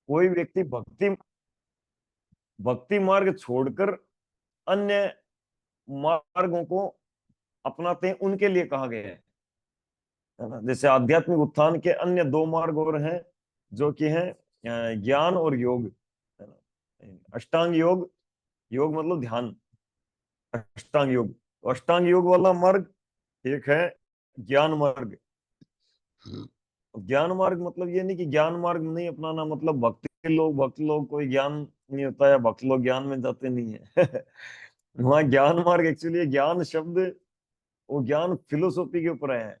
कोई व्यक्ति भक्ति भक्ति मार्ग छोड़कर अन्य मार्गों को अपनाते हैं, उनके लिए कहा गया है ना। जैसे आध्यात्मिक उत्थान के अन्य दो मार्ग और हैं, जो कि हैं ज्ञान और योग, है ना। अष्टांग योग, योग मतलब ध्यान, अष्टांग योग। तो अष्टांग योग वाला मार्ग एक है ज्ञान मार्ग। ज्ञान मार्ग मतलब ये नहीं कि ज्ञान मार्ग नहीं अपनाना, मतलब भक्त लोग कोई ज्ञान नहीं होता है, भक्त लोग ज्ञान में जाते नहीं है। वहाँ ज्ञान मार्ग एक्चुअली, ज्ञान शब्द वो ज्ञान फिलोसॉफी के ऊपर है।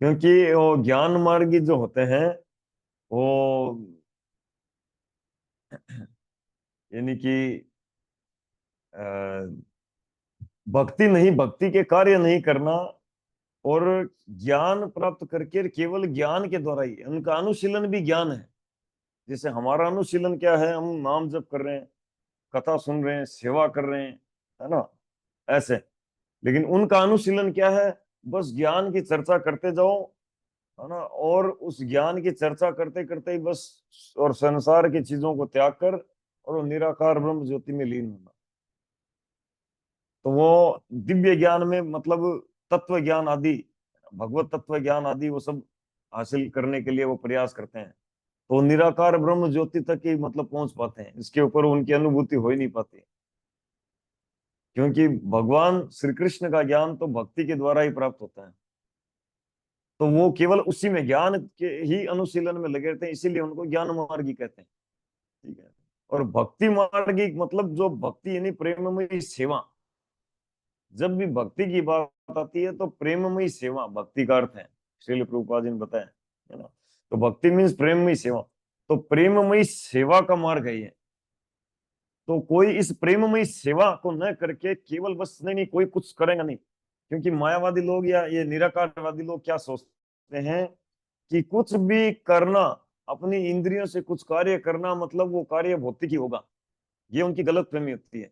क्योंकि वो ज्ञान मार्गी जो होते हैं वो यानी कि अ, भक्ति नहीं, भक्ति के कार्य नहीं करना, और ज्ञान प्राप्त करके केवल ज्ञान के द्वारा ही, उनका अनुशीलन भी ज्ञान है। जैसे हमारा अनुशीलन क्या है, हम नाम जप कर रहे हैं, कथा सुन रहे हैं, सेवा कर रहे हैं, है ना, ऐसे। लेकिन उनका अनुशीलन क्या है, बस ज्ञान की चर्चा करते जाओ, है ना, और उस ज्ञान की चर्चा करते करते ही बस, और संसार की चीजों को त्याग कर और वो निराकार ब्रह्म ज्योति में लीन होना। तो वो दिव्य ज्ञान में मतलब तत्व ज्ञान आदि, भगवत तत्व ज्ञान आदि वो सब हासिल करने के लिए वो प्रयास करते हैं। तो निराकार ब्रह्म ज्योति तक ही मतलब पहुंच पाते हैं, इसके ऊपर उनकी अनुभूति हो ही नहीं पाती। क्योंकि भगवान श्री कृष्ण का ज्ञान तो भक्ति के द्वारा ही प्राप्त होता है। तो वो केवल उसी में ज्ञान के ही अनुशीलन में लगे रहते हैं, इसीलिए उनको ज्ञान मार्गी कहते हैं। ठीक है। और भक्ति मार्गी मतलब जो भक्ति यानी प्रेममयी सेवा। जब भी भक्ति की बात आती है तो प्रेममयी सेवा भक्ति का अर्थ है, श्रील प्रभुपाद जी ने बताया, है ना। तो भक्ति मीन्स प्रेममयी सेवा। तो प्रेममयी सेवा का मार्ग है ये। तो कोई इस प्रेममयी सेवा को न करके केवल बस नहीं नहीं कोई कुछ करेगा नहीं। क्योंकि मायावादी लोग या ये निराकारवादी लोग क्या सोचते हैं कि कुछ भी करना, अपनी इंद्रियों से कुछ कार्य करना मतलब वो कार्य भौतिक ही होगा। ये उनकी गलत फहमी होती है।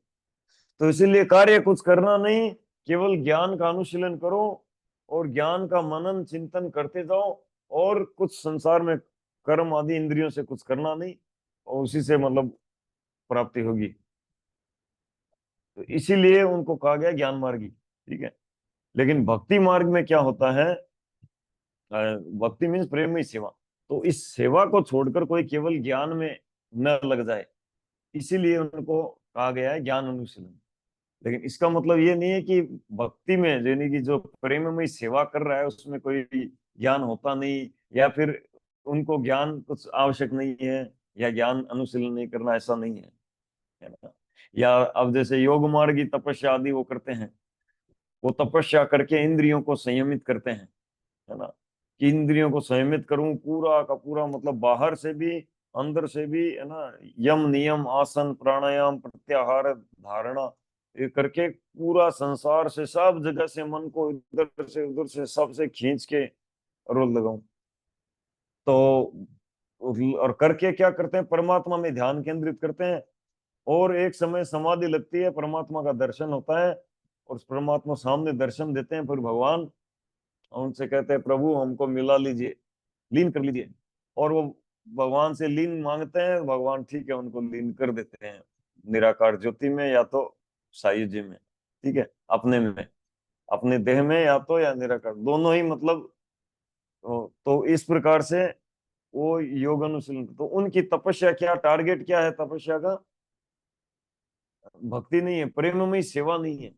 तो इसीलिए कार्य कुछ करना नहीं, केवल ज्ञान का अनुशीलन करो और ज्ञान का मनन चिंतन करते जाओ, और कुछ संसार में कर्म आदि इंद्रियों से कुछ करना नहीं, और उसी से मतलब प्राप्ति होगी। तो इसीलिए उनको कहा गया ज्ञान मार्गी। ठीक है। लेकिन भक्ति मार्ग में क्या होता है, भक्ति मीन्स प्रेम में सेवा। तो इस सेवा को छोड़कर कोई केवल ज्ञान में न लग जाए, इसीलिए उनको कहा गया है ज्ञान अनुशीलन। लेकिन इसका मतलब ये नहीं है कि भक्ति में यानी कि जो प्रेम में सेवा कर रहा है उसमें कोई ज्ञान होता नहीं, या फिर उनको ज्ञान कुछ आवश्यक नहीं है, या ज्ञान अनुशीलन नहीं करना, ऐसा नहीं है ना। या अब जैसे योग मार्गी तपस्या आदि वो करते हैं, वो तपस्या करके इंद्रियों को संयमित करते हैं, है ना, कि इंद्रियों को संयमित करूं पूरा का पूरा, मतलब बाहर से भी अंदर से भी, है ना। यम नियम आसन प्राणायाम प्रत्याहार धारणा ये करके पूरा संसार से सब जगह से मन को इधर से उधर से सबसे खींच के रोल लगाऊं। तो और करके क्या करते हैं, परमात्मा में ध्यान केंद्रित करते हैं, और एक समय समाधि लगती है, परमात्मा का दर्शन होता है, और परमात्मा सामने दर्शन देते हैं, फिर भगवान उनसे कहते हैं प्रभु हमको मिला लीजिए, लीन कर लीजिए। और वो भगवान से लीन मांगते हैं, भगवान ठीक है उनको लीन कर देते हैं, निराकार ज्योति में या तो सायुज्य में। ठीक है, अपने में, अपने देह में, या तो या निराकार दोनों ही मतलब। तो इस प्रकार से वो योग अनुशीलन, तो उनकी तपस्या क्या, टारगेट क्या है तपस्या का, भक्ति नहीं है, प्रेममयी सेवा नहीं है।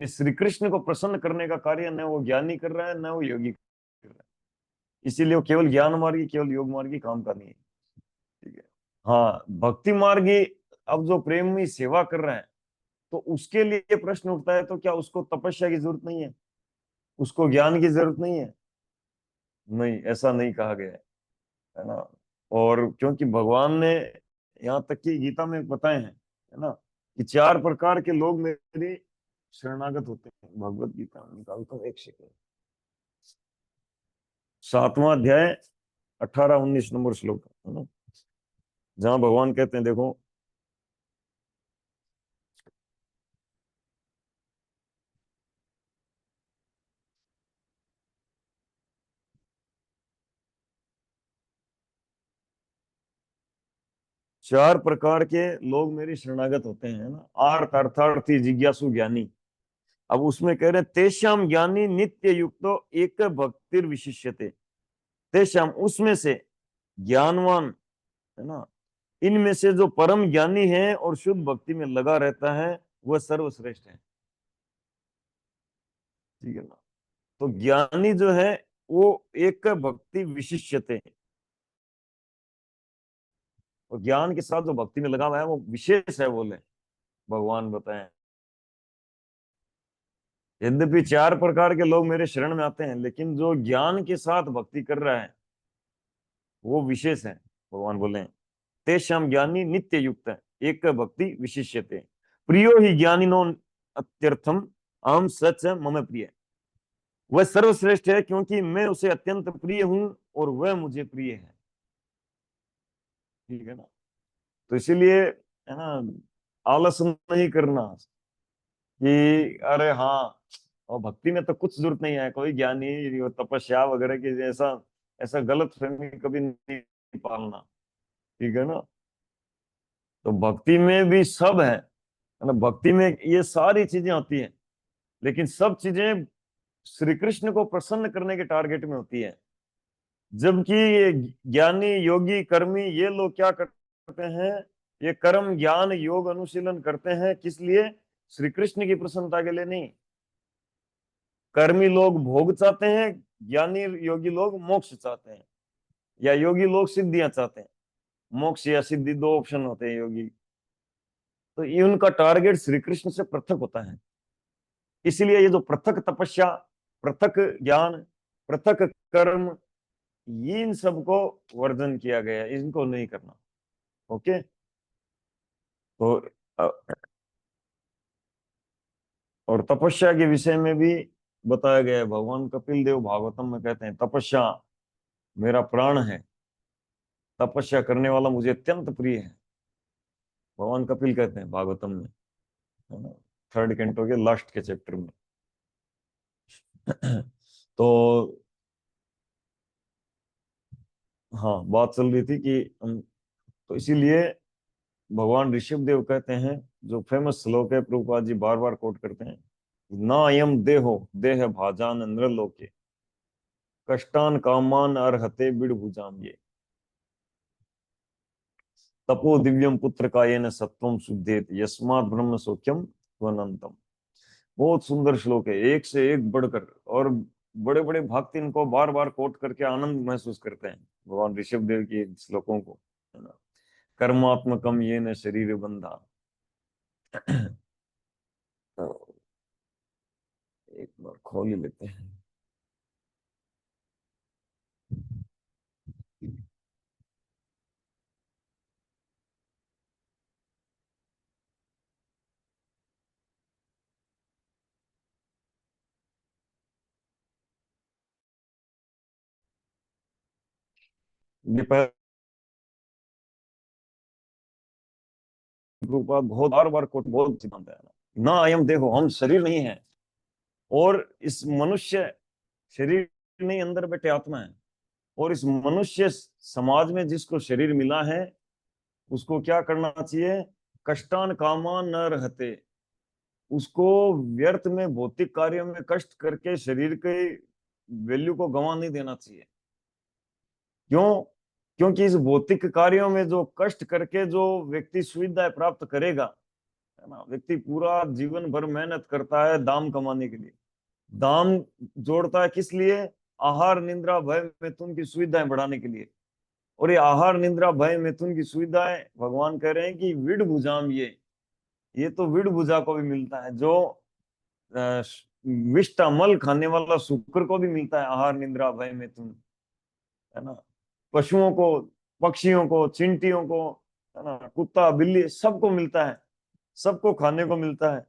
श्री कृष्ण को प्रसन्न करने का कार्य न वो ज्ञानी कर रहा है, न वो योगी कर रहा है। इसीलिए वो केवल ज्ञान मार्गी, केवल योग मार्गी काम का नहीं है। ठीक है। हाँ, भक्ति मार्गी अब जो प्रेम में सेवा कर रहे हैं, तो उसके लिए प्रश्न उठता है, तो क्या उसको तपस्या की जरूरत नहीं है, उसको ज्ञान की जरूरत नहीं है? नहीं, ऐसा नहीं कहा गया है ना। और क्योंकि भगवान ने यहाँ तक कि गीता में बताए हैं, है ना, कि चार प्रकार के लोग मेरे शरणागत होते हैं। भगवत गीता में निकालता हूँ, एक सेकंड। 7वां अध्याय 18-19 नंबर श्लोक है ना, जहां भगवान कहते हैं, देखो, चार प्रकार के लोग मेरे शरणागत होते हैं ना, आर्त अर्थार्थी जिज्ञासु ज्ञानी। अब उसमें कह रहे हैं तेषाम ज्ञानी नित्य युक्तो एक भक्तिर विशिष्यते। तेषाम उसमें से ज्ञानवान, है ना, इनमें से जो परम ज्ञानी है और शुद्ध भक्ति में लगा रहता है वह सर्वश्रेष्ठ है। ठीक है ना। तो ज्ञानी जो है वो एक भक्ति विशिष्यते, और ज्ञान के साथ जो भक्ति में लगा हुआ है वो विशेष है बोले भगवान बताएं। यद्यपि चार प्रकार के लोग मेरे शरण में आते हैं, लेकिन जो ज्ञान के साथ भक्ति कर रहा है वो विशेष है। भगवान बोले तेषाम ज्ञानी नित्य युक्त है एक भक्ति विशिष्यते, प्रियो ही ज्ञानिनो अत्यर्थम अहम सच मम प्रिय। वह सर्वश्रेष्ठ है क्योंकि मैं उसे अत्यंत प्रिय हूं और वह मुझे प्रिय है। ठीक है ना। तो इसीलिए, है ना, आलस नहीं करना कि अरे हाँ, और भक्ति में तो कुछ जरूरत नहीं है, कोई ज्ञानी और तपस्या वगैरह की ऐसा ऐसा गलत फहमी कभी नहीं पालना। ठीक है ना। तो भक्ति में भी सब है ना, भक्ति में ये सारी चीजें होती हैं, लेकिन सब चीजें श्री कृष्ण को प्रसन्न करने के टारगेट में होती है। जबकि ये ज्ञानी योगी कर्मी ये लोग क्या करते हैं, ये कर्म ज्ञान योग अनुशीलन करते हैं किस लिए? श्री कृष्ण की प्रसन्नता के लिए नहीं। कर्मी लोग भोग चाहते हैं, ज्ञानी योगी लोग मोक्ष चाहते हैं, या योगी लोग सिद्धियां चाहते हैं। मोक्ष या सिद्धि दो ऑप्शन होते हैं योगी। तो ये उनका टारगेट श्री कृष्ण से पृथक होता है। इसलिए ये जो पृथक तपस्या, पृथक ज्ञान, पृथक कर्म, ये इन सबको वर्जन किया गया है, इनको नहीं करना। ओके। तो और तपस्या के विषय में भी बताया गया है। भगवान कपिल देव भागवतम में कहते हैं तपस्या मेरा प्राण है, तपस्या करने वाला मुझे अत्यंत प्रिय है। भगवान कपिल कहते हैं भागवतम में, है ना, थर्ड कैंटो के लास्ट के चैप्टर में। तो हाँ, बात चल रही थी कि तो इसीलिए भगवान ऋषभ देव कहते हैं, जो फेमस श्लोक है प्रभुपाद जी बार बार कोट करते हैं, ना अयम देहो देह भाजान नृलोके कष्टान कामान अर्हते बिड़ भुजाम ये तपो दिव्यम पुत्र का ये न सत्वम शुद्धेत यस्मात् ब्रह्म सौख्यम त्वनंतम। बहुत सुंदर श्लोक है, एक से एक बढ़कर, और बड़े बड़े भक्त इनको बार बार कोट करके आनंद महसूस करते हैं भगवान ऋषभ देव के श्लोकों को, है ना। कर्मात्मकम ये न शरीर बंधा। तो एक बार खोल ही लेते हैं। ये प्रभुपाद बहुत बार बार कोट बहुत सिद्धांत है ना, अयम देखो हम शरीर नहीं है, और इस मनुष्य शरीर नहीं, अंदर बैठे आत्मा है। और इस मनुष्य समाज में जिसको शरीर मिला है उसको क्या करना चाहिए? कष्टान कामान न रहते, उसको व्यर्थ में भौतिक कार्यों में कष्ट करके शरीर के वैल्यू को गंवा नहीं देना चाहिए। क्यों? क्योंकि इस भौतिक कार्यों में जो कष्ट करके जो व्यक्ति सुविधाएं प्राप्त करेगा, है ना, व्यक्ति पूरा जीवन भर मेहनत करता है दाम कमाने के लिए, दाम जोड़ता है किस लिए? आहार निद्रा भय मिथुन की सुविधाएं बढ़ाने के लिए। और ये आहार निद्रा भय मिथुन की सुविधाएं भगवान कह रहे हैं कि विड भुजाम ये तो विड भुजा को भी मिलता है, जो अ, विष्ट अमल खाने वाला शुक्र को भी मिलता है आहार निद्रा भय मिथुन, है ना। पशुओं को, पक्षियों को, चिंटियों को, है ना, कुत्ता बिल्ली सबको मिलता है, सबको खाने को मिलता है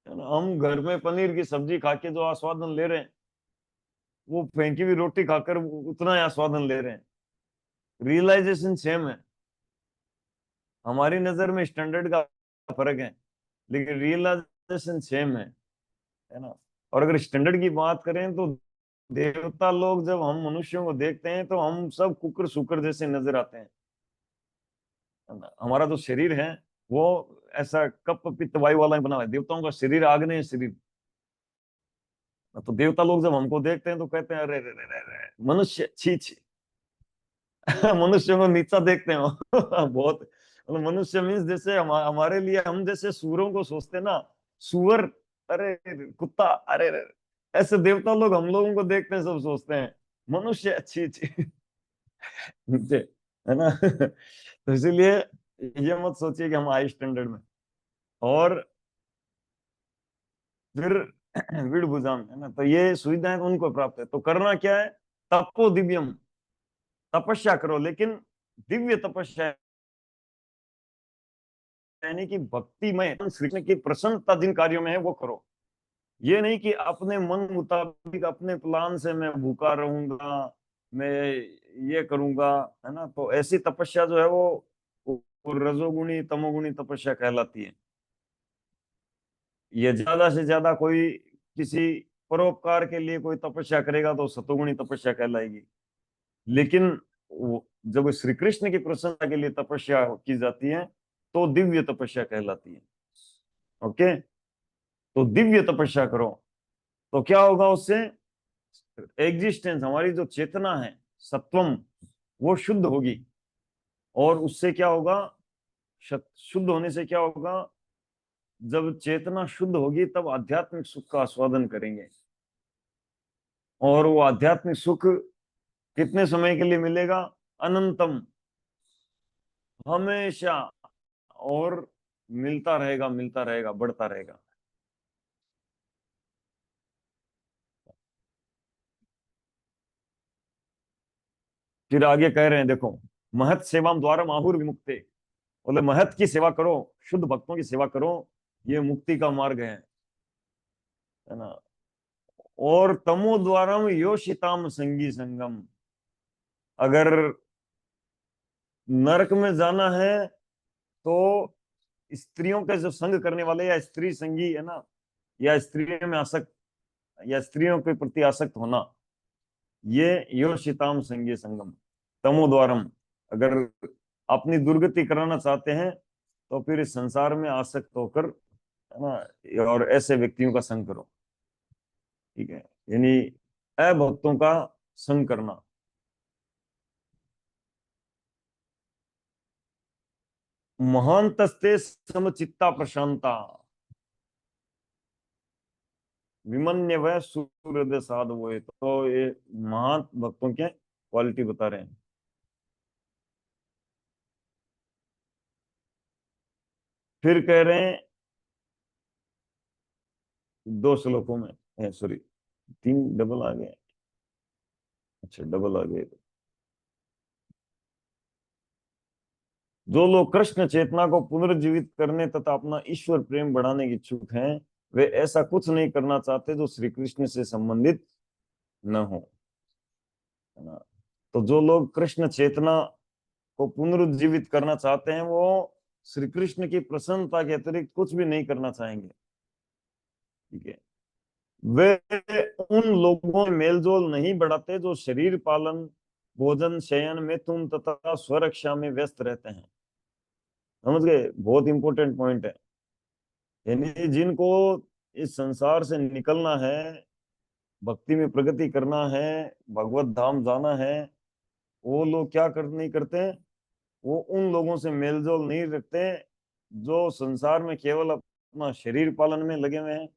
ना। हम घर में पनीर की सब्जी खा के जो आस्वादन ले रहे हैं, वो फेंकी हुई रोटी खाकर उतना ही आस्वादन ले रहे हैं। रियलाइजेशन सेम है, हमारी नजर में स्टैंडर्ड का फर्क है, लेकिन रियलाइजेशन सेम है ना। और अगर स्टैंडर्ड की बात करें तो देवता लोग जब हम मनुष्यों को देखते हैं तो हम सब कुकर सुकर जैसे नजर आते हैं। है ना। हमारा जो शरीर है वो ऐसा कप पित्त वायु वाला ही बना हुआ है। देवताओं का शरीर आग्नेय शरीर। तो देवता लोग जब हमको देखते हैं तो कहते हैं अरे रे रे रे रे, मनुष्य छी छी। मनुष्य को नीचा देखते हैं वो। बहुत मतलब मनुष्य मीन्स जैसे हमारे लिए हम जैसे सूअरों को सोचते हैं ना, सुअर, अरे कुत्ता, अरे रे, ऐसे देवता लोग हम लोगों को देखते हैं सब सोचते हैं मनुष्य अच्छी अच्छी। नीचे, है ना। तो इसीलिए ये मत सोचिए कि हम हाई स्टैंडर्ड में। और फिर विड़ भुजाम, है ना, तो ये सुविधाएं तो उनको प्राप्त है। तो करना क्या है, तपो दिव्यम, तपस्या करो, लेकिन दिव्य तपस्या, यानी कि भक्ति में श्री कृष्ण की प्रसन्नता जिन कार्यों में है वो करो। ये नहीं कि अपने मन मुताबिक अपने प्लान से मैं भूखा रहूंगा, मैं ये करूंगा, है ना। तो ऐसी तपस्या जो है वो रजोगुणी तमोगुणी तपस्या कहलाती है। ये ज्यादा से ज्यादा कोई किसी परोपकार के लिए कोई तपस्या करेगा तो सतोगुणी तपस्या कहलाएगी। लेकिन जब श्री कृष्ण की प्रसन्नता के लिए तपस्या की जाती है तो दिव्य तपस्या कहलाती है। ओके, तो दिव्य तपस्या करो तो क्या होगा उससे, एग्जिस्टेंस, हमारी जो चेतना है, सत्वम, वो शुद्ध होगी। और उससे क्या होगा, शुद्ध होने से क्या होगा, जब चेतना शुद्ध होगी तब आध्यात्मिक सुख का आस्वादन करेंगे। और वो आध्यात्मिक सुख कितने समय के लिए मिलेगा, अनंतम, हमेशा। और मिलता रहेगा, बढ़ता रहेगा। फिर आगे कह रहे हैं देखो, महत सेवाम द्वारम आहुर विमुक्ते, बोले महत की सेवा करो, शुद्ध भक्तों की सेवा करो, ये मुक्ति का मार्ग है ना। और तमो द्वारम योषिताम संगी संगम, अगर नरक में जाना है तो स्त्रियों के जो संग करने वाले या स्त्री संगी, है ना, या स्त्रियों में आसक्त, या स्त्रियों के प्रति आसक्त होना, ये योषिताम संगी संगम, तमो द्वारम। अगर अपनी दुर्गति कराना चाहते हैं तो फिर इस संसार में आसक्त होकर, है ना, और ऐसे व्यक्तियों का संग करो। ठीक है, यानी अभक्तों का संग करना। महांतस्ते समचित्ता प्रशांता, विमन्य वह सूर्योदय साध वो है। तो ये महान भक्तों के क्वालिटी बता रहे हैं। फिर कह रहे हैं दो श्लोकों में, सॉरी, तीन डबल आ गए, अच्छा डबल आ गए। जो लोग कृष्ण चेतना को पुनर्जीवित करने तथा अपना ईश्वर प्रेम बढ़ाने के इच्छुक हैं, वे ऐसा कुछ नहीं करना चाहते जो श्री कृष्ण से संबंधित न हो, है ना। तो जो लोग कृष्ण चेतना को पुनरुज्जीवित करना चाहते हैं वो श्री कृष्ण की प्रसन्नता के अतिरिक्त कुछ भी नहीं करना चाहेंगे। ठीक है, वे उन लोगों में मेलजोल नहीं बढ़ाते जो शरीर पालन, भोजन, शयन, मिथुन तथा स्वरक्षा में व्यस्त रहते हैं। समझ गए, बहुत इंपॉर्टेंट पॉइंट है। यानी जिनको इस संसार से निकलना है, भक्ति में प्रगति करना है, भगवत धाम जाना है, वो लोग क्या नहीं करते हैं, वो उन लोगों से मेलजोल नहीं रखते जो संसार में केवल अपना शरीर पालन में लगे हुए हैं,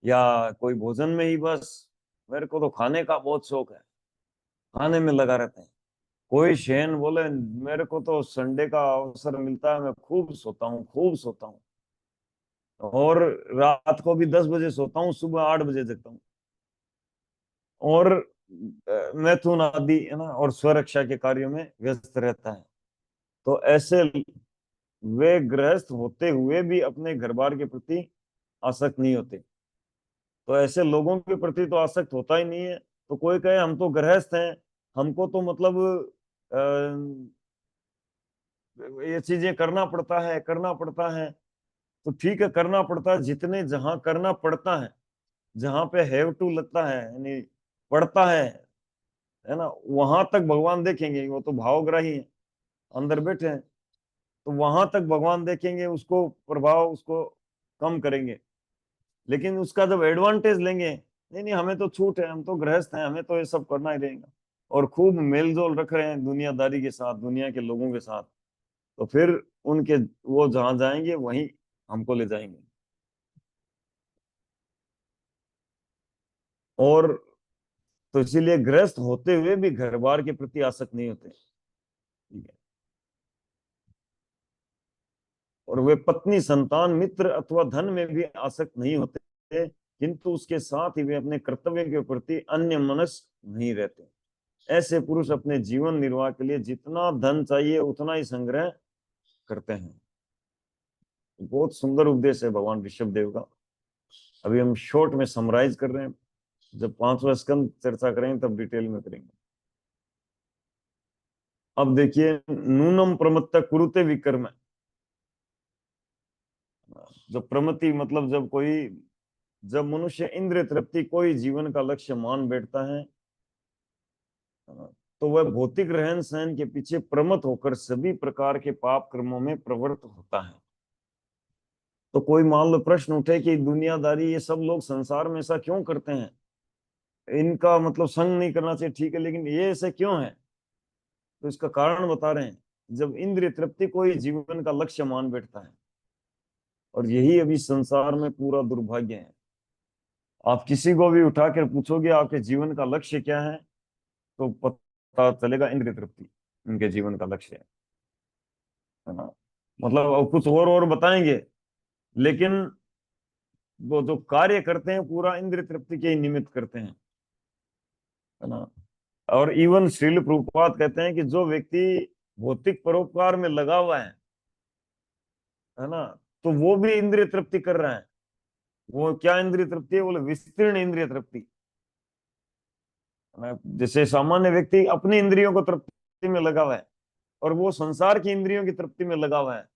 या कोई भोजन में ही बस, मेरे को तो खाने का बहुत शौक है, खाने में लगा रहते हैं। कोई शयन बोले, मेरे को तो संडे का अवसर मिलता है, मैं खूब सोता हूँ, खूब सोता हूँ, और रात को भी 10 बजे सोता हूँ, सुबह 8 बजे जगता हूँ। और मैथुन आदि, है ना, और स्वरक्षा के कार्यों में व्यस्त रहता है। तो ऐसे वे गृहस्थ होते हुए भी अपने घर बार के प्रति आसक्त नहीं होते। तो ऐसे लोगों के प्रति तो आसक्त होता ही नहीं है। तो कोई कहे हम तो गृहस्थ हैं, हमको तो मतलब ये चीजें करना पड़ता है, करना पड़ता है। तो ठीक है, करना पड़ता है, जितने जहां करना पड़ता है, जहां पे हैव टू लगता है, यानी पड़ता है ना, वहां तक भगवान देखेंगे, वो तो भावग्राही है, अंदर बैठे हैं। तो वहां तक भगवान देखेंगे, उसको प्रभाव उसको कम करेंगे। लेकिन उसका जब एडवांटेज लेंगे, नहीं नहीं हमें तो छूट है, हम तो गृहस्थ हैं, हमें तो ये सब करना ही रहेगा, और खूब मेलजोल रख रहे हैं दुनियादारी के साथ, दुनिया के लोगों के साथ, तो फिर उनके वो जहां जाएंगे वहीं हमको ले जाएंगे। और तो इसीलिए गृहस्थ होते हुए भी घर बार के प्रति आसक्त नहीं होते, ठीक है। और वे पत्नी, संतान, मित्र अथवा धन में भी आसक्त नहीं होते, किंतु उसके साथ ही वे अपने कर्तव्य के प्रति अन्य मनस्क नहीं रहते। ऐसे पुरुष अपने जीवन निर्वाह के लिए जितना धन चाहिए उतना ही संग्रह करते हैं। बहुत सुंदर उपदेश है भगवान ऋषभ देव का। अभी हम शॉर्ट में समराइज कर रहे हैं, जब 5वां स्कंद चर्चा करेंगे तब डिटेल में करेंगे। अब देखिए, नूनम प्रमत्त कुरुते विक्रम। जो प्रमति मतलब जब मनुष्य इंद्रिय तृप्ति कोई जीवन का लक्ष्य मान बैठता है, तो वह भौतिक रहन सहन के पीछे प्रमत्त होकर सभी प्रकार के पाप कर्मों में प्रवृत्त होता है। तो कोई मान लो प्रश्न उठे कि दुनियादारी ये सब लोग संसार में ऐसा क्यों करते हैं, इनका मतलब संग नहीं करना चाहिए, ठीक है, लेकिन ये ऐसे क्यों है? तो इसका कारण बता रहे हैं। जब इंद्रिय तृप्ति कोई जीवन का लक्ष्य मान बैठता है, और यही अभी संसार में पूरा दुर्भाग्य है। आप किसी को भी उठाकर पूछोगे आपके जीवन का लक्ष्य क्या है, तो पता चलेगा इंद्रिय तृप्ति उनके जीवन का लक्ष्य है ना। मतलब अब कुछ और बताएंगे, लेकिन वो जो कार्य करते हैं पूरा इंद्रिय तृप्ति के ही निमित्त करते हैं, है ना। और इवन श्रील प्रभुपाद कहते हैं कि जो व्यक्ति भौतिक परोपकार में लगा हुआ है ना, तो वो भी इंद्रिय तृप्ति कर रहा है। वो क्या इंद्रिय तृप्ति है? बोले विस्तीर्ण इंद्रिय तृप्ति, है ना। जैसे सामान्य व्यक्ति अपनी इंद्रियों को तृप्ति में लगा हुआ है, और वो संसार की इंद्रियों की तृप्ति में लगा हुआ है।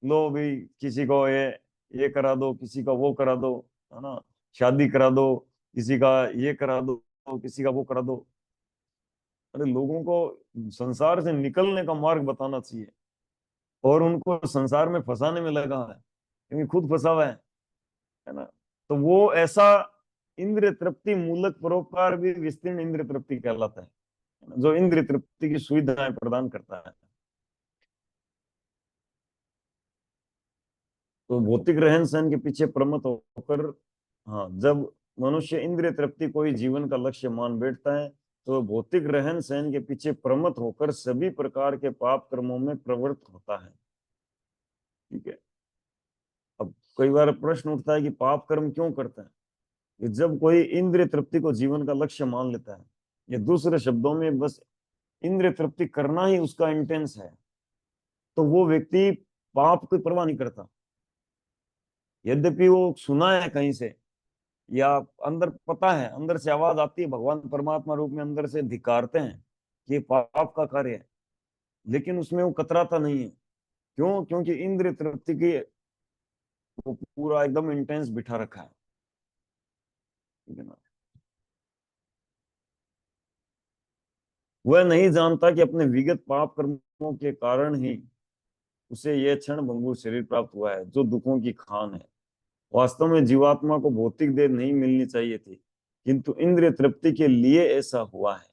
लो भी, किसी को ये करा दो, किसी का वो करा दो, है ना, शादी करा दो, किसी का ये करा दो, किसी का वो करा दो। अरे लोगों को संसार से निकलने का मार्ग बताना चाहिए, और उनको संसार में फंसाने में लगा है, क्योंकि खुद फंसा हुआ है ना। तो वो ऐसा इंद्रिय तृप्ति मूलक परोपकार भी विस्तीर्ण इंद्रिय तृप्ति कहलाता है, जो इंद्रिय तृप्ति की सुविधाएं प्रदान करता है। तो भौतिक रहन सहन के पीछे प्रमत्त होकर, हाँ, जब मनुष्य इंद्रिय तृप्ति को ही जीवन का लक्ष्य मान बैठता है, तो भौतिक रहन सहन के पीछे प्रमत्त होकर सभी प्रकार के पाप कर्मों में प्रवृत्त होता है, ठीक है। अब कई बार प्रश्न उठता है कि पाप कर्म क्यों करता है? कि जब कोई इंद्रिय तृप्ति को जीवन का लक्ष्य मान लेता है, या दूसरे शब्दों में बस इंद्रिय तृप्ति करना ही उसका इंटेंस है, तो वो व्यक्ति पाप की परवाह नहीं करता। यद्यपि वो सुना है कहीं से, या अंदर पता है, अंदर से आवाज आती है, भगवान परमात्मा रूप में अंदर से धिक्कारते हैं कि ये पाप का कार्य है, लेकिन उसमें वो कतराता नहीं है। क्यों? क्योंकि इंद्रिय तृप्ति की वो पूरा एकदम इंटेंस बिठा रखा है, ठीक है ना। वह नहीं जानता कि अपने विगत पाप कर्मों के कारण ही उसे यह क्षण भंगुर शरीर प्राप्त हुआ है, जो दुखों की खान है। वास्तव में जीवात्मा को भौतिक देह नहीं मिलनी चाहिए थी, किंतु इंद्रिय तृप्ति के लिए ऐसा हुआ है।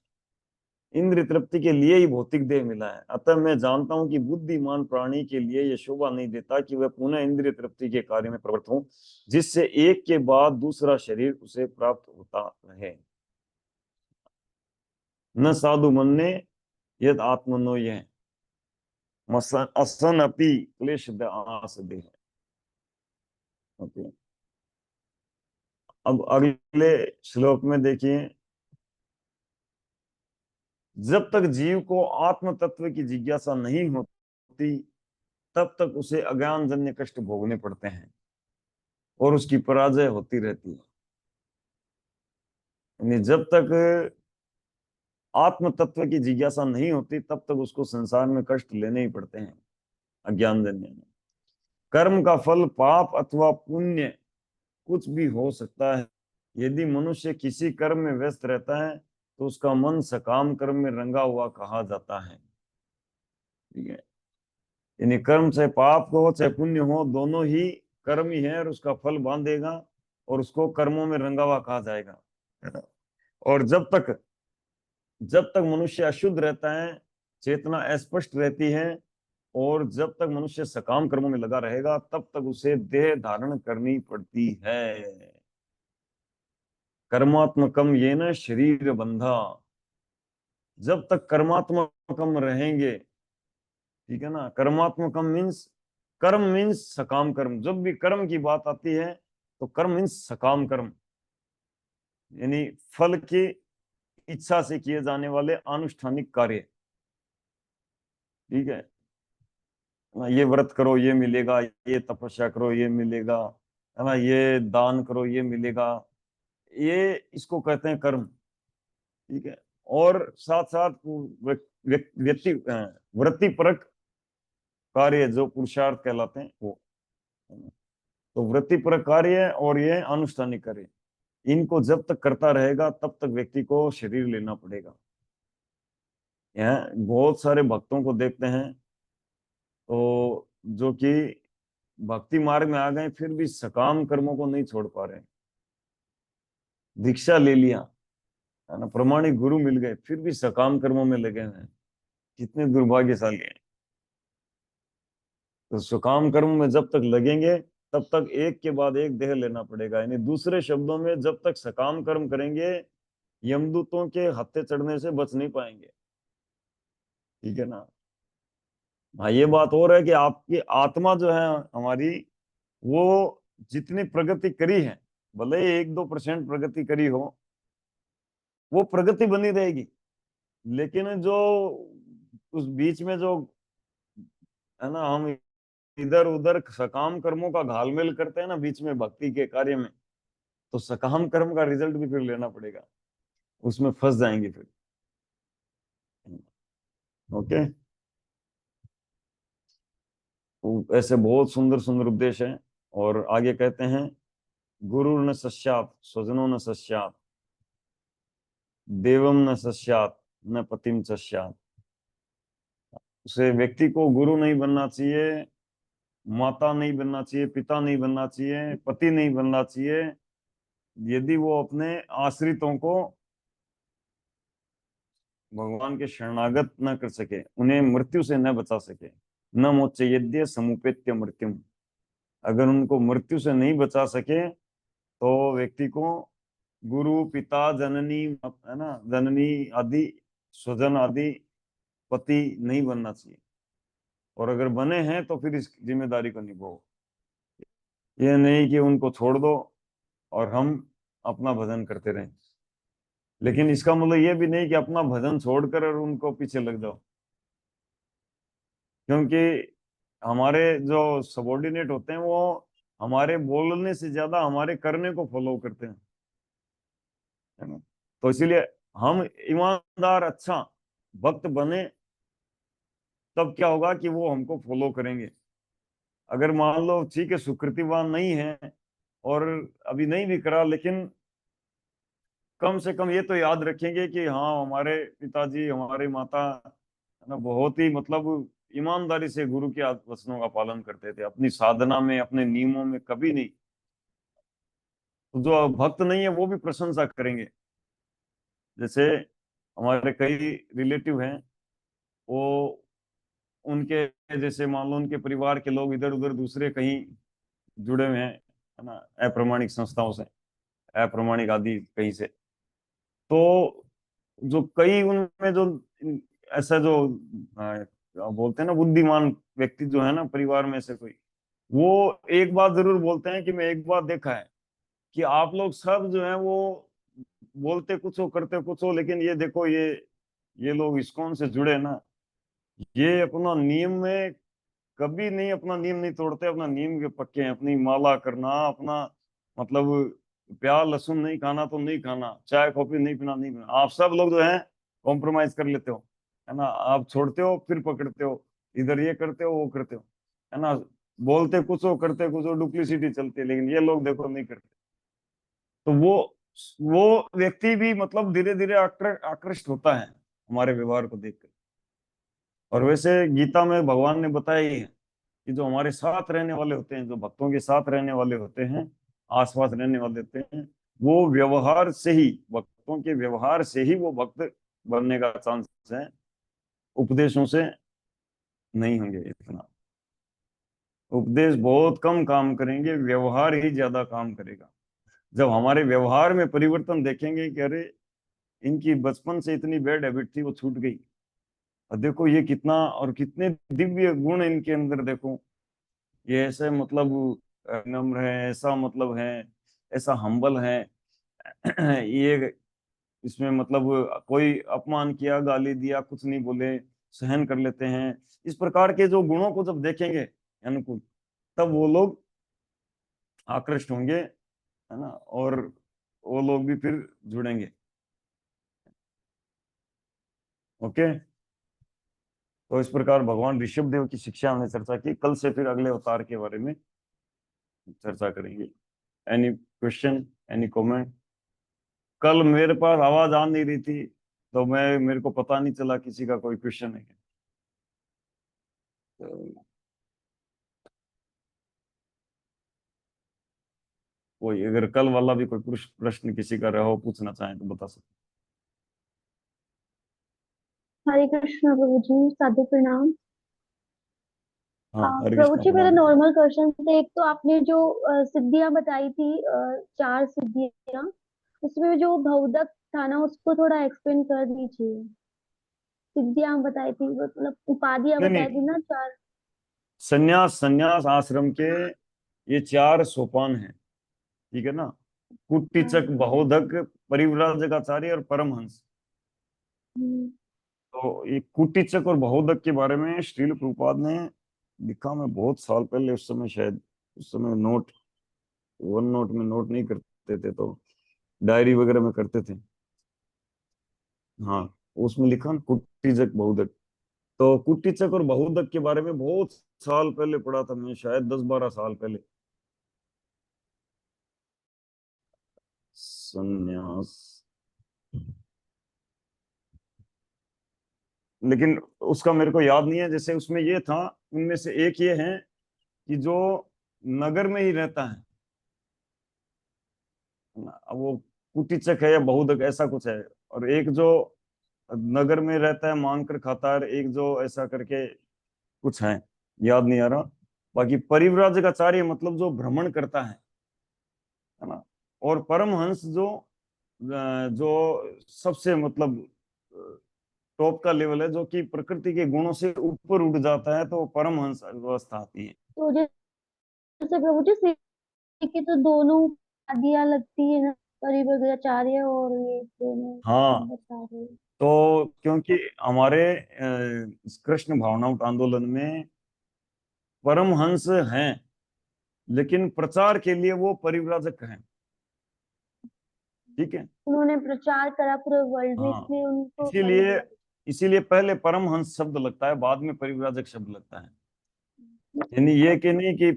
इंद्रिय तृप्ति के लिए ही भौतिक देह मिला है। अतः मैं जानता हूं कि बुद्धिमान प्राणी के लिए यह शोभा नहीं देता कि वह पुनः इंद्रिय तृप्ति के कार्य में प्रवृत्त हो, जिससे एक के बाद दूसरा शरीर उसे प्राप्त होता रहे। न साधु मन ने यद आत्मनो यह असन अपि क्लेश आस देह। ओके, अब अगले श्लोक में देखिए, जब तक जीव को आत्म तत्व की जिज्ञासा नहीं होती, तब तक उसे अज्ञान जन्य कष्ट भोगने पड़ते हैं, और उसकी पराजय होती रहती है। यानी जब तक आत्म तत्व की जिज्ञासा नहीं होती, तब तक उसको संसार में कष्ट लेने ही पड़ते हैं, अज्ञान जन्य। कर्म का फल पाप अथवा पुण्य कुछ भी हो सकता है। यदि मनुष्य किसी कर्म में व्यस्त रहता है, तो उसका मन सकाम कर्म में रंगा हुआ कहा जाता है। ठीक है। यानी कर्म चाहे पाप हो चाहे पुण्य हो, दोनों ही कर्म ही है, और उसका फल बांधेगा, और उसको कर्मों में रंगा हुआ कहा जाएगा, है ना। और जब तक मनुष्य अशुद्ध रहता है, चेतना अस्पष्ट रहती है, और जब तक मनुष्य सकाम कर्मों में लगा रहेगा, तब तक उसे देह धारण करनी पड़ती है। कर्मात्मकम ये न शरीर बंधा। जब तक कर्मात्मकम रहेंगे, ठीक है ना, कर्मात्मकम मीन्स, कर्म मीन्स सकाम कर्म। जब भी कर्म की बात आती है तो कर्म मीन्स सकाम कर्म, यानी फल की इच्छा से किए जाने वाले अनुष्ठानिक कार्य। ठीक है ना, ये व्रत करो ये मिलेगा, ये तपस्या करो ये मिलेगा, है ना, ये दान करो ये मिलेगा, ये इसको कहते हैं कर्म। ठीक है। और साथ साथ व्यक्ति वृत्ति परक कार्य जो पुरुषार्थ कहलाते हैं वो, है ना। तो वृत्ति परक कार्य और ये अनुष्ठानिक कार्य, इनको जब तक करता रहेगा तब तक व्यक्ति को शरीर लेना पड़ेगा। यहाँ बहुत सारे भक्तों को देखते हैं, तो जो कि भक्ति मार्ग में आ गए फिर भी सकाम कर्मों को नहीं छोड़ पा रहे। दीक्षा ले लिया, है ना, प्रमाणिक गुरु मिल गए, फिर भी सकाम कर्मों में लगे हुए हैं। कितने दुर्भाग्यशाली हैं। तो सकाम कर्म में जब तक लगेंगे तब तक एक के बाद एक देह लेना पड़ेगा। यानी दूसरे शब्दों में, जब तक सकाम कर्म करेंगे, यमदूतों के हत्थे चढ़ने से बच नहीं पाएंगे। ठीक है ना। हाँ, ये बात और है कि आपकी आत्मा जो है हमारी, वो जितनी प्रगति करी है, भले 1-2% प्रगति करी हो, वो प्रगति बनी रहेगी। लेकिन जो उस बीच में जो, है ना, हम इधर उधर सकाम कर्मों का घालमेल करते हैं ना बीच में भक्ति के कार्य में, तो सकाम कर्म का रिजल्ट भी फिर लेना पड़ेगा, उसमें फंस जाएंगे फिर। ओके। तो ऐसे बहुत सुंदर सुंदर उपदेश हैं। और आगे कहते हैं, गुरु न सस्यात स्वजनो न सस्यात, देवम न सस्यात न पतिम सस्यात। उसे व्यक्ति को गुरु नहीं बनना चाहिए, माता नहीं बनना चाहिए, पिता नहीं बनना चाहिए, पति नहीं बनना चाहिए, यदि वो अपने आश्रितों को भगवान के शरणागत न कर सके, उन्हें मृत्यु से न बचा सके। न मोचयेद्य समुपेत्य मृत्युम। अगर उनको मृत्यु से नहीं बचा सके, तो व्यक्ति को गुरु पिता जननी, है ना, जननी आदि, स्वजन आदि, पति नहीं बनना चाहिए। और अगर बने हैं तो फिर इस जिम्मेदारी को निभाओ। ये नहीं कि उनको छोड़ दो और हम अपना भजन करते रहें। लेकिन इसका मतलब ये भी नहीं कि अपना भजन छोड़कर और उनको पीछे लग जाओ। क्योंकि हमारे जो सबॉर्डिनेट होते हैं, वो हमारे बोलने से ज्यादा हमारे करने को फॉलो करते हैं, है ना। तो इसीलिए हम ईमानदार अच्छा भक्त बने, तब क्या होगा कि वो हमको फॉलो करेंगे। अगर मान लो ठीक है सुकृतिवान नहीं है और अभी नहीं भी करा, लेकिन कम से कम ये तो याद रखेंगे कि हाँ हमारे पिताजी हमारी माता, है ना, बहुत ही मतलब ईमानदारी से गुरु के वचनों का पालन करते थे, अपनी साधना में अपने नियमों में कभी नहीं। तो जो भक्त नहीं है वो भी प्रशंसा करेंगे। जैसे हमारे कई रिलेटिव हैं, वो उनके, जैसे मान लो उनके परिवार के लोग इधर उधर दूसरे कहीं जुड़े हुए हैं, है ना, अप्रामाणिक संस्थाओं से, अप्रामाणिक आदि कहीं से। तो जो कई उनमें जो ऐसा जो बोलते हैं ना बुद्धिमान व्यक्ति जो है ना परिवार में से कोई, वो एक बात जरूर बोलते हैं कि मैं एक बात देखा है कि आप लोग सब जो है वो बोलते कुछ हो करते कुछ हो, लेकिन ये देखो ये लोग इस्कॉन से जुड़े ना, ये अपना नियम में कभी नहीं, अपना नियम नहीं तोड़ते, अपना नियम के पक्के हैं। अपनी माला करना, अपना मतलब प्याज लहसुन नहीं खाना तो नहीं खाना, चाय कॉफी नहीं पीना नहीं पीना। आप सब लोग जो है कॉम्प्रोमाइज कर लेते हो, है ना, आप छोड़ते हो फिर पकड़ते हो, इधर ये करते हो वो करते हो, है ना, बोलते कुछ हो करते कुछ हो, डुप्लीसिटी चलती है। लेकिन ये लोग देखो नहीं करते। तो वो व्यक्ति भी मतलब धीरे धीरे आकृष्ट होता है हमारे व्यवहार को देखकर। और वैसे गीता में भगवान ने बताया ही है कि जो हमारे साथ रहने वाले होते हैं, जो भक्तों के साथ रहने वाले होते हैं, आसपास रहने वाले होते हैं, वो व्यवहार से ही, भक्तों के व्यवहार से ही वो भक्त बनने का चांस है, उपदेशों से नहीं होंगे इतना। उपदेश बहुत कम काम करेंगे, व्यवहार ही ज्यादा काम करेगा। जब हमारे व्यवहार में परिवर्तन देखेंगे कि अरे इनकी बचपन से इतनी बैड हैबिट थी वो छूट गई, और देखो ये कितना और कितने दिव्य गुण इनके अंदर, देखो ये ऐसे मतलब नम्र है, ऐसा मतलब है, ऐसा हम्बल है। ये इसमें मतलब कोई अपमान किया, गाली दिया, कुछ नहीं बोले, सहन कर लेते हैं। इस प्रकार के जो गुणों को जब देखेंगे अनुकूल, तब वो लोग आकृष्ट होंगे, है ना, और वो लोग भी फिर जुड़ेंगे। ओके। तो इस प्रकार भगवान ऋषभ देव की शिक्षा हमने चर्चा की। कल से फिर अगले अवतार के बारे में चर्चा करेंगे। Any question, any comment? कल मेरे पास आवाज आ नहीं रही थी, तो मेरे को पता नहीं चला किसी का कोई क्वेश्चन है क्या। तो कोई अगर कल वाला भी कोई प्रश्न किसी का रहा हो, पूछना चाहे तो बता सकते। हरे कृष्ण प्रभु जी, साधु प्रणाम। हाँ, हरे प्रभु कृष्णा, जी, मेरे प्रणाम। नॉर्मल क्वेश्चन थे। एक तो आपने जो सिद्धियां बताई थी, चार सिद्धियां, उसमें जो भवदक था ना, उसको थोड़ा एक्सप्लेन कर दीजिए। सिद्धियां बताई थी, मतलब उपाधियां नहीं बताई नहीं, थी ना, चार। संन्यास आश्रम के ये चार सोपान हैं, ठीक है ना। कुटीचक, हाँ। बहुधक, परिव्राजकाचार्य और परमहंस। हम्म। तो ये कुटीचक और बहुधक के बारे में श्रील प्रभुपाद ने लिखा, मैं बहुत साल पहले, उस समय शायद, उस समय नोट, वन नोट में नोट नहीं करते थे, तो डायरी वगैरह में करते थे। हाँ, उसमें लिखा ना कुटीचक बहुधक। तो कुटीचक और बहुधक के बारे में बहुत साल पहले पढ़ा था मैं, शायद 10-12 साल पहले। संन्यास, लेकिन उसका मेरे को याद नहीं है। जैसे उसमें ये था, उनमें से एक ये है कि जो नगर में ही रहता है, अब वो कुटीचक है या बहुधक ऐसा कुछ है। और एक जो नगर में रहता है, मांग कर खाता है, एक जो ऐसा करके कुछ है, याद नहीं आ रहा। बाकी परिव्राजकाचार्य मतलब जो भ्रमण करता है ना। और परमहंस जो सबसे मतलब टॉप का लेवल है, जो कि प्रकृति के गुणों से ऊपर उठ जाता है, तो परमहंस अवस्था आती है। तो जैसे प्रभु जी, सिद्धि की तो दोनों उपाधियां लगती है ना, परिव्रजाचार्य और ये दोनों हाँ, बता रहे हैं। तो क्योंकि हमारे कृष्ण भावनामृत आंदोलन में परमहंस हैं, लेकिन प्रचार के लिए वो परिव्राजक हैं, ठीक है। उन्होंने प्रचार करा पूरे वर्ल्ड में, हाँ, इसलिए उनको इसीलिए इसीलिए पहले परमहंस शब्द लगता है, बाद में परिव्राजक शब्द लगता है। यानी ये कि नहीं कि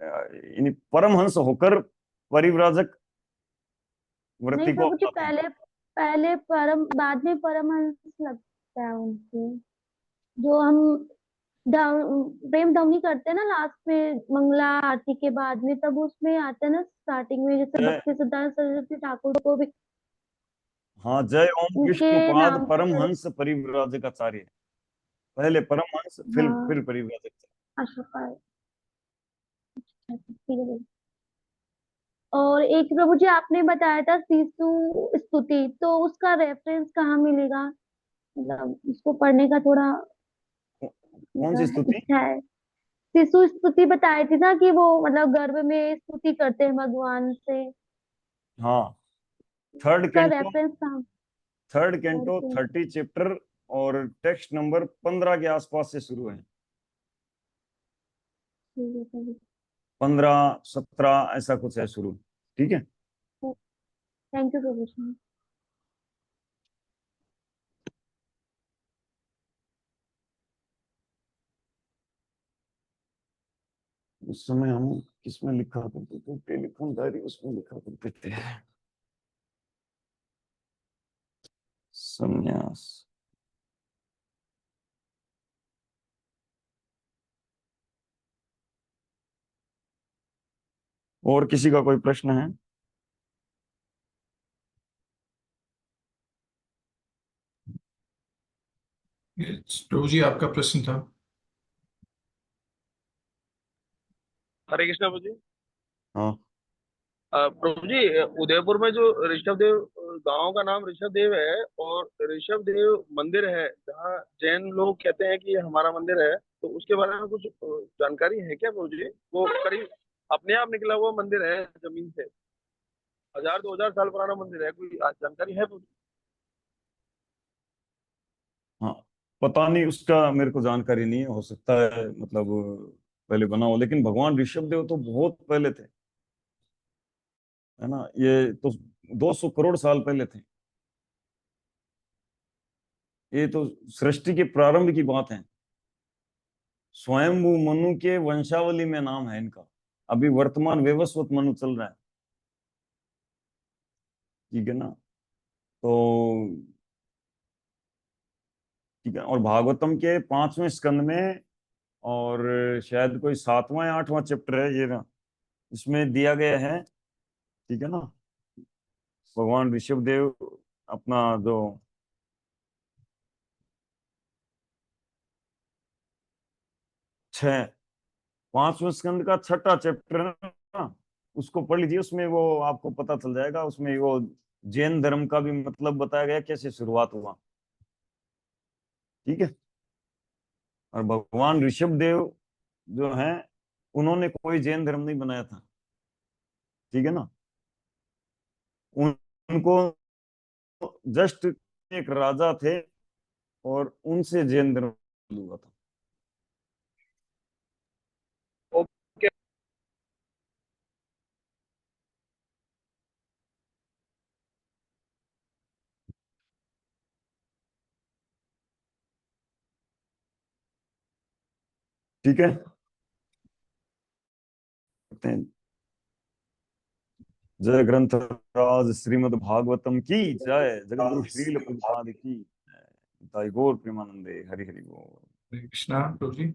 यानी परमहंस होकर परिव्राजक नहीं वृत्ति को प्रभु जी, अपनाते हैं। पहले पहले परम, बाद में परमहंस लगता है उनको। जो हम प्रेम ध्वनि करते हैं ना लास्ट में, मंगला आरती के बाद में, तब उसमें आता है ना स्टार्टिंग में, जैसे जय, भक्ति सिद्धांत सरस्वती ठाकुर को भी हाँ, जय ओम उनके विष्णुपाद नाम पे परमहंस परिव्राजकाचार्य। पहले परमहंस, फिर हाँ, परिव्राजक। अशोका। ठीक है। और एक प्रभु जी, आपने बताया था शिशु स्तुति, तो उसका रेफरेंस कहाँ मिलेगा? मतलब उसको पढ़ने का थोड़ा कौन सी मतलब स्तुति? इच्छा है। शिशु स्तुति बताई थी ना, कि वो मतलब गर्भ में स्तुति करते हैं भगवान से। हाँ, थर्ड उसका कैंटो, रेफरेंस कहाँ? थर्ड कैंटो पढ़ते हैं। 30 चैप्टर, और टेक्स्ट नंबर 15 के आसपास से शुरू है। ठीक है, ठीक 15-17 ऐसा कुछ है शुरू, ठीक है। है। थैंक यू प्रभु जी। उस समय हम किसमें लिखा करते थे? टेलीफोन डायरी, उसमें लिखा करते थे। संन्यास, और किसी का कोई प्रश्न है? प्रभु जी आपका प्रश्न था। हरे कृष्णा प्रभु जी। हाँ। प्रभु जी, उदयपुर में जो ऋषभ देव गांव का नाम ऋषभ देव है, और ऋषभ देव मंदिर है जहाँ जैन लोग कहते हैं कि ये हमारा मंदिर है, तो उसके बारे में कुछ जानकारी है क्या प्रभु जी? वो करीब अपने आप निकला हुआ मंदिर है जमीन से, 1000-2000 साल पुराना मंदिर है, कोई जानकारी है प्रभु जी? हाँ, पता नहीं, उसका मेरे को जानकारी नहीं है, हो सकता है मतलब पहले बना हो, लेकिन भगवान ऋषभ देव तो बहुत पहले थे, है ना। ये तो 200 करोड़ साल पहले थे। ये तो सृष्टि के प्रारंभ की बात है। स्वयंभू मनु के वंशावली में नाम है इनका। अभी वर्तमान वैवस्वत मनु चल रहा है, ठीक है ना। तो ठीक है, और भागवतम के 5वें स्कंद में, और शायद कोई 7वां या 8वां चैप्टर है ये ना, इसमें दिया गया है, ठीक है ना। भगवान ऋषभ देव अपना जो 6 5वें स्कंद का 6ठा चैप्टर है ना, उसको पढ़ लीजिए। उसमें वो आपको पता चल जाएगा, उसमें वो जैन धर्म का भी मतलब बताया गया, कैसे शुरुआत हुआ, ठीक है। और भगवान ऋषभ देव जो हैं, उन्होंने कोई जैन धर्म नहीं बनाया था, ठीक है ना। उनको जस्ट एक राजा थे, और उनसे जैन धर्म हुआ था। ओके। ठीक है, करते हैं। जय ग्रंथ राज श्रीमद् भागवतम की जय, जगत श्रील प्रभुपाद की जय। गौर प्रेमानंदे, हरि हरि बोल। हरे कृष्णा प्रभु जी।